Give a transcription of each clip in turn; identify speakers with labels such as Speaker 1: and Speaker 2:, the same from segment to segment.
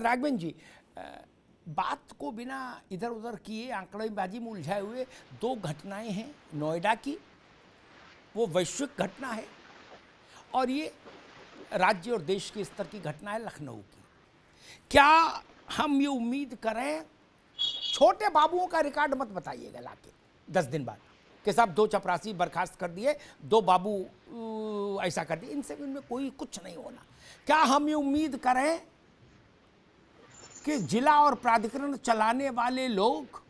Speaker 1: राघवेंद्र जी, बात को बिना इधर उधर किए आंकड़ेबाजी में उलझाए हुए दो घटनाएं हैं, नोएडा की, वो वैश्विक घटना है, और ये राज्य और देश के स्तर की घटना है लखनऊ की। क्या हम ये उम्मीद करें, छोटे बाबुओं का रिकॉर्ड मत बताइएगा लाके 10 दिन बाद कि साहब 2 चपरासी बर्खास्त कर दिए, 2 बाबू ऐसा कर दिए, इनसे इनमें कोई कुछ नहीं होना। क्या हम ये उम्मीद करें कि जिला और प्राधिकरण चलाने वाले लोग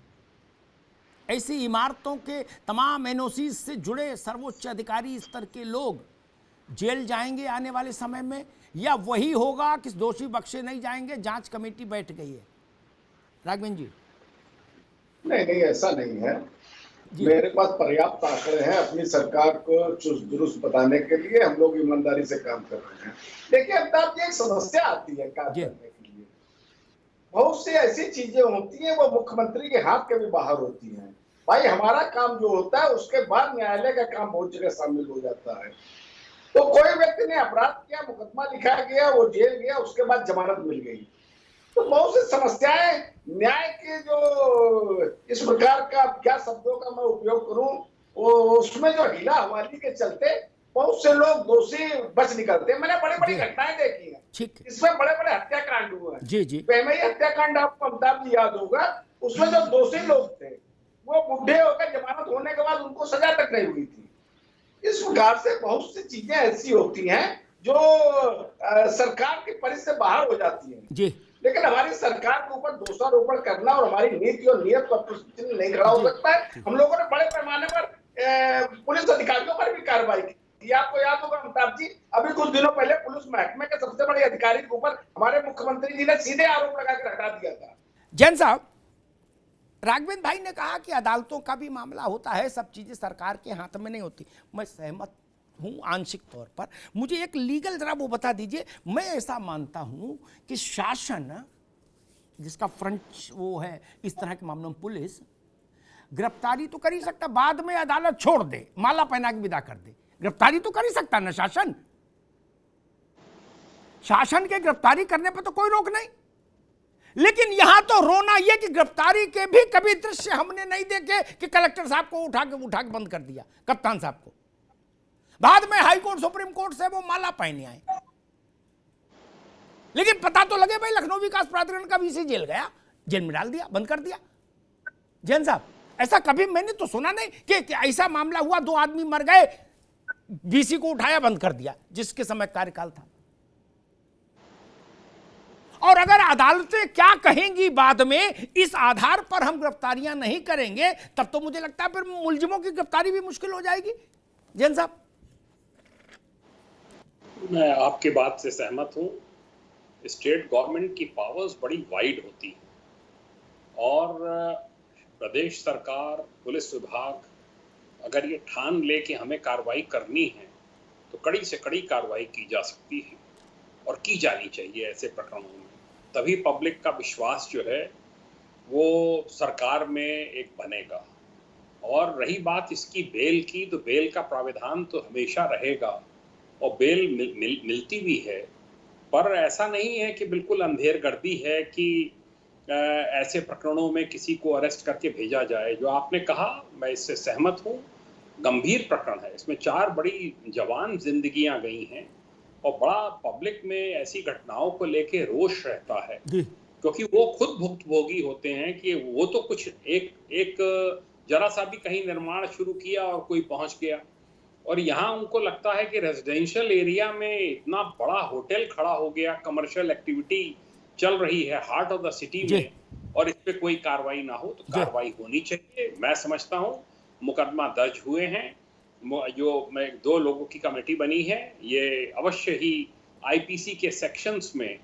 Speaker 1: ऐसी इमारतों के तमाम एनओसी से जुड़े सर्वोच्च अधिकारी स्तर के लोग जेल जाएंगे आने वाले समय में, या वही होगा कि दोषी बख्शे नहीं जाएंगे, जांच कमेटी बैठ गई है? राघवेंद्र जी।
Speaker 2: नहीं, ऐसा नहीं है। मेरे पास पर्याप्त आंकड़े हैं अपनी सरकार को चुस्त दुरुस्त बताने के लिए। हम लोग ईमानदारी से काम कर रहे हैं। देखिए अमिताभ जी, एक समस्या आती है काम करने के लिए। बहुत सी ऐसी चीजें होती हैं वो मुख्यमंत्री के हाथ के भी बाहर होती हैं। भाई हमारा काम जो होता है उसके बाद न्यायालय का काम बहुत जगह शामिल हो जाता है। तो कोई व्यक्ति ने अपराध किया, मुकदमा लिखा गया, वो जेल गया, उसके बाद जमानत मिल गई। तो बहुत सी समस्याएं न्याय के जो इस प्रकार का क्या शब्दों का मैं उपयोग करूं, वो उसमें जो ढीला हवाली के चलते बहुत से लोग दोषी बच निकलते हैं। मैंने बड़ी बड़ी घटनाएं देखी हैं, इसमें बड़े बड़े हत्याकांड हुए हैं। जी। ही हत्याकांड आपको अमिताभ जी याद होगा, उसमें जो दोषी लोग थे वो बुढ़े होकर जमानत होने के बाद उनको सजा तक नहीं हुई थी। इस प्रकार से बहुत सी चीजें ऐसी होती हैं जो सरकार की परिधि से बाहर हो जाती हैं जी। लेकिन हमारी सरकार के ऊपर दोषारोपण करना और हमारी नीति और नियत पर प्रश्न नहीं खड़ा हो सकता है। हम लोगों ने बड़े पैमाने पर पुलिस अधिकारियों पर भी कार्रवाई की। आपको याद होगा अमिताभ जी, अभी कुछ दिनों पहले पुलिस महकमे के सबसे बड़े अधिकारी के ऊपर हमारे मुख्यमंत्री जी ने सीधे आरोप लगाकर हटा दिया था। जैन साहब, राघवेंद्र भाई ने कहा कि अदालतों का भी मामला होता है, सब चीजें सरकार के हाथ में नहीं होती। मैं सहमत हूँ आंशिक तौर पर। मुझे एक लीगल जरा वो बता दीजिए। मैं ऐसा मानता हूँ कि शासन, जिसका फ्रंट वो है इस तरह के मामलों में, पुलिस गिरफ्तारी तो कर ही सकता, बाद में अदालत छोड़ दे, माला पहना के विदा कर दे, गिरफ्तारी तो कर ही सकता ना शासन। शासन के गिरफ्तारी करने पर तो कोई रोक नहीं। लेकिन यहां तो रोना यह कि गिरफ्तारी के भी कभी दृश्य हमने नहीं देखे कि कलेक्टर साहब को उठा के बंद कर दिया, कप्तान साहब को। बाद में हाई कोर्ट सुप्रीम कोर्ट से वो माला पहने आए। लेकिन पता तो लगे भाई, लखनऊ विकास प्राधिकरण का वीसी जेल गया, जेल में डाल दिया, बंद कर दिया। जैन साहब, ऐसा कभी मैंने तो सुना नहीं कि ऐसा मामला हुआ, 2 आदमी मर गए, वीसी को उठाया बंद कर दिया, जिसके समय कार्यकाल था। और अगर अदालतें क्या कहेंगी बाद में, इस आधार पर हम गिरफ्तारियां नहीं करेंगे, तब तो मुझे लगता है फिर मुलजिमों की गिरफ्तारी भी मुश्किल हो जाएगी। जैन साहब।
Speaker 3: मैं आपकी बात से सहमत हूं। स्टेट गवर्नमेंट की पावर्स बड़ी वाइड होती है और प्रदेश सरकार, पुलिस विभाग अगर ये ठान ले कि हमें कार्रवाई करनी है तो कड़ी से कड़ी कार्रवाई की जा सकती है और की जानी चाहिए ऐसे प्रकरणों में। तभी पब्लिक का विश्वास जो है वो सरकार में एक बनेगा। और रही बात इसकी बेल की, तो बेल का प्राविधान तो हमेशा रहेगा और बेल मिलती भी है। पर ऐसा नहीं है कि बिल्कुल अंधेरगर्दी है कि ऐसे प्रकरणों में किसी को अरेस्ट करके भेजा जाए। जो आपने कहा, मैं इससे सहमत हूँ। गंभीर प्रकरण है, इसमें 4 बड़ी जवान जिंदगियां गई हैं और बड़ा पब्लिक में ऐसी घटनाओं को लेके रोष रहता है, क्योंकि वो खुद भुक्तभोगी होते हैं कि वो तो कुछ एक जरा सा भी कहीं निर्माण शुरू किया और कोई पहुंच गया, और यहाँ उनको लगता है कि रेजिडेंशियल एरिया में इतना बड़ा होटल खड़ा हो गया, कमर्शियल एक्टिविटी चल रही है हार्ट ऑफ द सिटी में, और इस पे कोई कार्रवाई ना हो। तो कार्रवाई होनी चाहिए। मैं समझता हूँ मुकदमा दर्ज हुए हैं, जो 2 लोगों की कमेटी बनी है, ये अवश्य ही आईपीसी के सेक्शंस में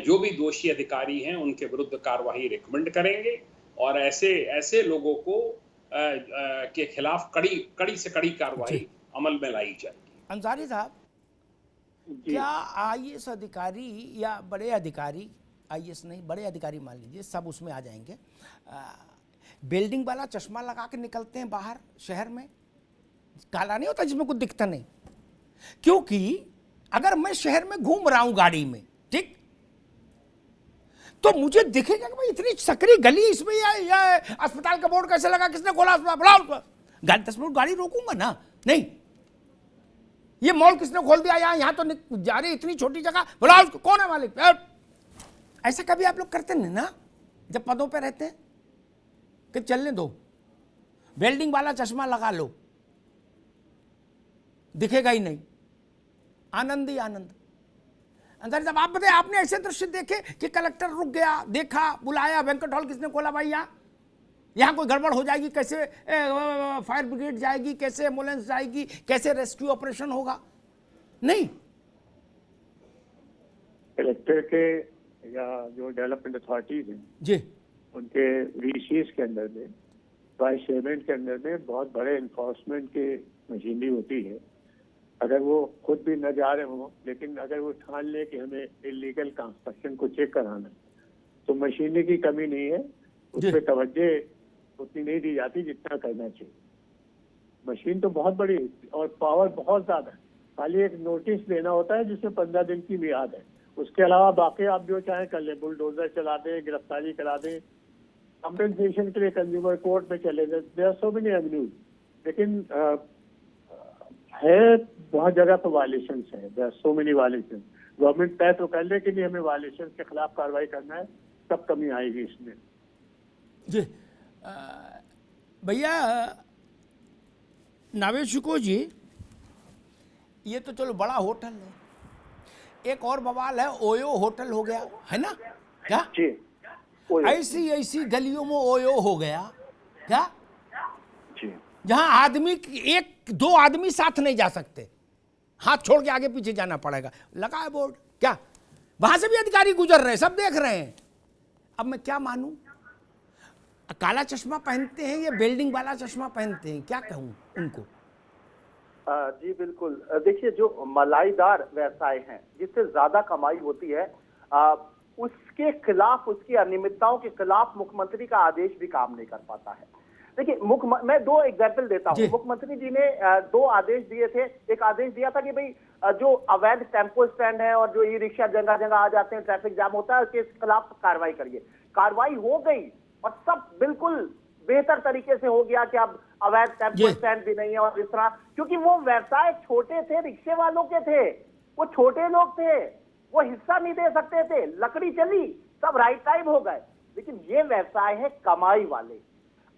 Speaker 3: जो भी दोषी अधिकारी हैं उनके विरुद्ध कार्रवाई रिकमेंड करेंगे और ऐसे लोगों को के खिलाफ कड़ी से कड़ी कार्रवाई अमल में लाई जाएगी।
Speaker 1: अंसारी साहब, क्या आईएएस अधिकारी या बड़े अधिकारी, आईएएस नहीं बड़े अधिकारी मान लीजिए, सब उसमें आ जाएंगे, बिल्डिंग वाला चश्मा लगा के निकलते हैं बाहर शहर में, काला नहीं होता जिसमें कुछ दिखता नहीं? क्योंकि अगर मैं शहर में घूम रहा हूं गाड़ी में, ठीक, तो मुझे दिखेगा कि भाई इतनी सकरी गली इसमें या अस्पताल का बोर्ड कैसे लगा, किसने खोला अस्पताल, बुलाओ 10 मिनट गाड़ी रोकूंगा ना, नहीं ये मॉल किसने खोल दिया, यहाँ तो जा रही इतनी छोटी जगह, बुलाओ उसको, कौन है मालिक। ऐसा कभी आप लोग करते नहीं ना जब पदों पे रहते हैं कि चलने दो, वेल्डिंग वाला चश्मा लगा लो, दिखेगा ही नहीं, आनंद ही आनंद अंदर। जब आप बताए आपने ऐसे दृश्य देखे कि कलेक्टर रुक गया, देखा, बुलाया, बैंक्वेट हॉल किसने खोला भाई, यहाँ कोई गड़बड़ हो जाएगी, कैसे फायर ब्रिगेड जाएगी, कैसे एम्बुलेंस जाएगी, कैसे रेस्क्यू ऑपरेशन होगा, नहीं।
Speaker 4: कलेक्टर के या जो डेवलपमेंट अथॉरिटीज हैं
Speaker 1: जी,
Speaker 4: उनके वीसीएस के अंदर में, वाइस चेयरमैन के अंदर में बहुत बड़े इन्फोर्समेंट की मशीनरी होती है। अगर वो खुद भी न जा रहे हों, लेकिन अगर वो ठान ले कि हमें इलीगल कंस्ट्रक्शन को चेक कराना, तो मशीनरी की कमी नहीं है, उस पर तवज्जो उतनी नहीं दी जाती जितना करना चाहिए। मशीन तो बहुत बड़ी और पावर बहुत ज्यादा है, खाली एक नोटिस देना होता है जिसमें 15 दिन की मियाद है, उसके अलावा बाकी आप जो चाहें कर लें, बुलडोजर चला दें, गिरफ्तारी करा दें, कंपेंसेशन के लिए कंज्यूमर कोर्ट में चले जाए, there are so many avenues. लेकिन है बहुत जगह तो वायलेशन है, there are so many violation. Government तय तो कर ले कि नहीं हमें वायलेशन के खिलाफ कार्रवाई करना है, तब कमी आएगी इसमें।
Speaker 1: जी भैया नावेशुको जी, ये तो चलो बड़ा होटल है, एक और बवाल है, ओयो होटल हो गया है ना, क्या
Speaker 4: जी,
Speaker 1: ऐसी ऐसी गलियों में ओयो हो गया क्या,
Speaker 4: जी,
Speaker 1: जहां आदमी एक दो आदमी साथ नहीं जा सकते, हाथ छोड़ के आगे पीछे जाना पड़ेगा, लगा है बोर्ड, क्या वहां से भी अधिकारी गुजर रहे हैं, सब देख रहे हैं। अब मैं क्या मानूं, काला चश्मा पहनते हैं या बिल्डिंग वाला चश्मा पहनते हैं, क्या कहूं उनको।
Speaker 5: जी बिल्कुल, देखिए जो मलाईदार व्यवसाय हैं जिससे ज्यादा कमाई होती है, उसके खिलाफ, उसकी अनियमितताओं के खिलाफ मुख्यमंत्री का आदेश भी काम नहीं कर पाता है। देखिए मैं 2 एग्जाम्पल देता हूँ। मुख्यमंत्री जी ने 2 आदेश दिए थे। एक आदेश दिया था कि भाई जो अवैध टेम्पो स्टैंड है और जो ई रिक्शा जगह जगह आ जाते हैं, ट्रैफिक जाम होता है, उसके खिलाफ कार्रवाई करिए। कार्रवाई हो गई और सब बिल्कुल बेहतर तरीके से हो गया कि अब अवैध टेम्पो स्टैंड भी नहीं है और इस तरह, क्योंकि वो व्यवसाय छोटे थे, रिक्शे वालों के थे, वो छोटे लोग थे, वो हिस्सा नहीं दे सकते थे, लकड़ी चली, सब राइट टाइम हो गए। लेकिन ये व्यवसाय है कमाई वाले।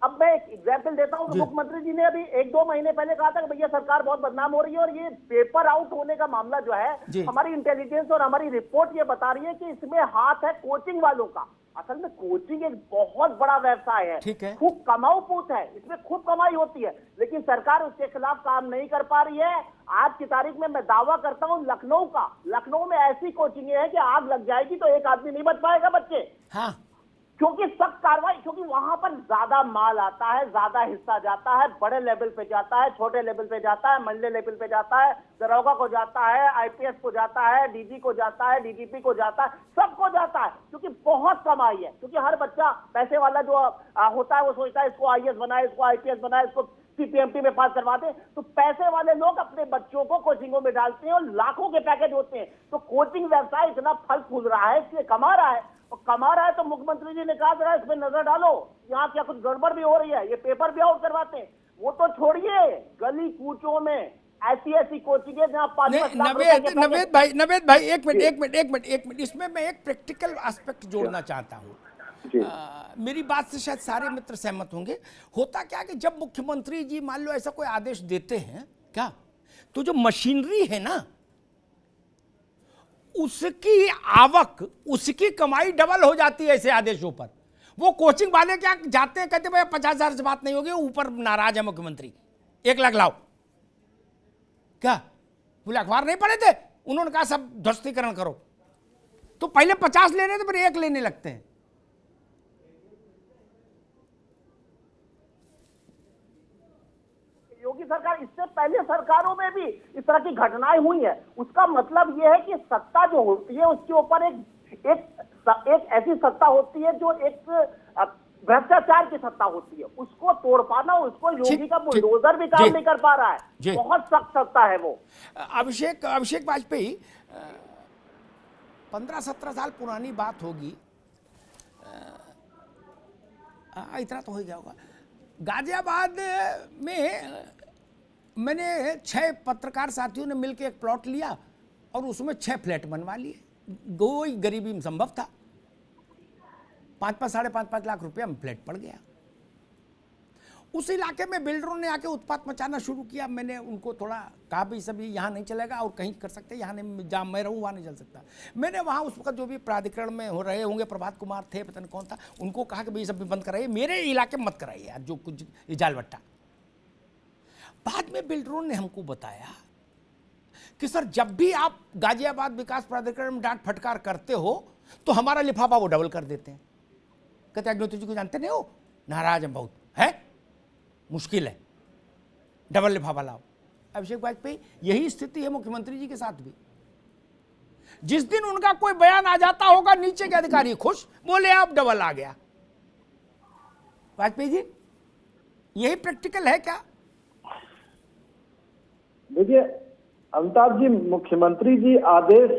Speaker 5: अब मैं एक एग्जाम्पल देता हूँ। मुख्यमंत्री जी ने अभी 1-2 महीने पहले कहा था कि भैया सरकार बहुत बदनाम हो रही है, और ये पेपर आउट होने का मामला जो है, हमारी इंटेलिजेंस और हमारी रिपोर्ट ये बता रही है कि इसमें हाथ है कोचिंग वालों का। असल में कोचिंग एक बहुत बड़ा व्यवसाय है, खूब कमाऊ पूत है, इसमें खूब कमाई होती है, लेकिन सरकार उसके खिलाफ काम नहीं कर पा रही है। आज की तारीख में मैं दावा करता हूं लखनऊ में ऐसी कोचिंग है कि आग लग जाएगी तो एक आदमी नहीं बच पाएगा बच्चे। हाँ। क्योंकि सख्त कार्रवाई, क्योंकि वहां पर ज्यादा माल आता है, ज्यादा हिस्सा जाता है, बड़े लेवल पे जाता है, छोटे लेवल पे जाता है, मंडल लेवल पे जाता है, दरोगा को जाता है, आईपीएस को जाता है, डीजी को जाता है, डीजीपी को जाता है, सबको जाता है, क्योंकि बहुत कमाई है। क्योंकि हर बच्चा पैसे वाला जो होता है वो सोचता है इसको आईएएस बनाए, इसको आईपीएस बनाए, इसको सीपीएमटी में पास करवा दे। तो पैसे वाले लोग अपने बच्चों को कोचिंगों में डालते हैं और लाखों के पैकेज होते हैं। तो कोचिंग व्यवसाय इतना फल फूल रहा है, इसलिए कमा रहा है, और कमा रहा है तो मुख्यमंत्री जी ने कहा जरा इस पे नजर डालो, यहाँ क्या कुछ गड़बड़ भी हो रही है, ये पेपर भी आउट करवाते हैं। वो तो छोड़िए, गली कूचों में ऐसी कोचिंग है जहाँ 5-5 लाख
Speaker 1: नवेद भाई एक मिनट, इसमें मैं एक प्रैक्टिकल एस्पेक्ट जोड़ना चाहता हूँ। मेरी बात से शायद सारे मित्र सहमत होंगे। होता क्या कि जब मुख्यमंत्री जी मान लो ऐसा कोई आदेश देते हैं क्या, तो जो मशीनरी है ना, उसकी आवक, उसकी कमाई डबल हो जाती है ऐसे आदेशों पर। वो कोचिंग वाले क्या जाते हैं, कहते भाई 50,000 से बात नहीं होगी, ऊपर नाराज है मुख्यमंत्री, 1 लाख लाओ। क्या बोले अखबार नहीं पढ़े थे, उन्होंने कहा सब ध्वस्तीकरण करो, तो पहले 50 ले रहे थे, फिर 1 लेने लगते हैं।
Speaker 5: योगी सरकार, इससे पहले सरकारों में भी इस तरह की घटनाएं हुई है। उसका मतलब यह है कि सत्ता जो होती है उसके ऊपर एक ऐसी सत्ता होती है जो एक भ्रष्टाचार की सत्ता होती है, उसको तोड़ पाना, उसको योगी का बुलडोजर भी काम नहीं कर पा रहा है। बहुत सख्त सत्ता है वो।
Speaker 1: अभिषेक वाजपेयी 15-17 साल पुरानी बात होगी, इतना तो हो गया होगा। गाजियाबाद में मैंने 6 पत्रकार साथियों ने मिलकर एक प्लॉट लिया और उसमें 6 फ्लैट बनवा लिए। कोई गरीबी में संभव था। 5-5, साढ़े 5-5 लाख रुपया में फ्लैट पड़ गया। उस इलाके में बिल्डरों ने आके उत्पात मचाना शुरू किया। मैंने उनको थोड़ा कहा भाई सब यहाँ नहीं चलेगा और कहीं कर सकते, यहाँ नहीं, जहाँ मैं रहूँ वहाँ नहीं चल सकता। मैंने वहाँ उस वक्त जो भी प्राधिकरण में हो रहे होंगे, प्रभात कुमार थे, पता नहीं कौन था, उनको कहा कि भाई सब भी बंद कराइए, मेरे इलाके में मत कराइए यार जो कुछ जालवट्टा। बाद में बिल्डरों ने हमको बताया कि सर जब भी आप गाजियाबाद विकास प्राधिकरण में डांट फटकार करते हो तो हमारा लिफाफा वो डबल कर देते हैं। कहते अग्निहोत्री जी को जानते नहीं हो, नाराज हैं बहुत, है मुश्किल है, डबल लिफाफा लाओ। अभिषेक वाजपेयी यही स्थिति है मुख्यमंत्री जी के साथ भी। जिस दिन उनका कोई बयान आ जाता होगा नीचे के अधिकारी खुश, बोले आप डबल आ गया। वाजपेयी जी यही प्रैक्टिकल है क्या?
Speaker 6: देखिए अमिताभ जी, मुख्यमंत्री जी आदेश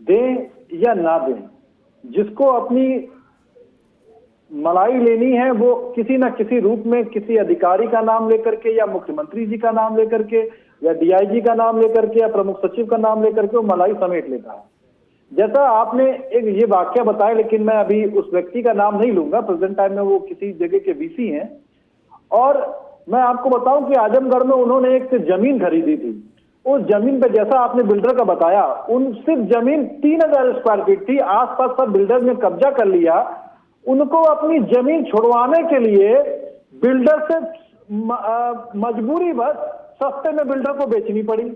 Speaker 6: दें या ना दें, जिसको अपनी मलाई लेनी है वो किसी ना किसी रूप में किसी अधिकारी का नाम लेकर के या मुख्यमंत्री जी का नाम लेकर के या डीआईजी का नाम लेकर के या प्रमुख सचिव का नाम लेकर के वो मलाई समेट लेता है। जैसा आपने एक ये वाक्य बताया, लेकिन मैं अभी उस व्यक्ति का नाम नहीं लूंगा, प्रेजेंट टाइम में वो किसी जगह के वीसी हैं। और मैं आपको बताऊं कि आजमगढ़ में उन्होंने एक जमीन खरीदी थी। उस जमीन पे जैसा आपने बिल्डर का बताया, उन सिर्फ जमीन 3000 स्क्वायर फीट थी, आसपास सब बिल्डर ने कब्जा कर लिया। उनको अपनी जमीन छुड़वाने के लिए बिल्डर से मजबूरी बस सस्ते में बिल्डर को बेचनी पड़ी।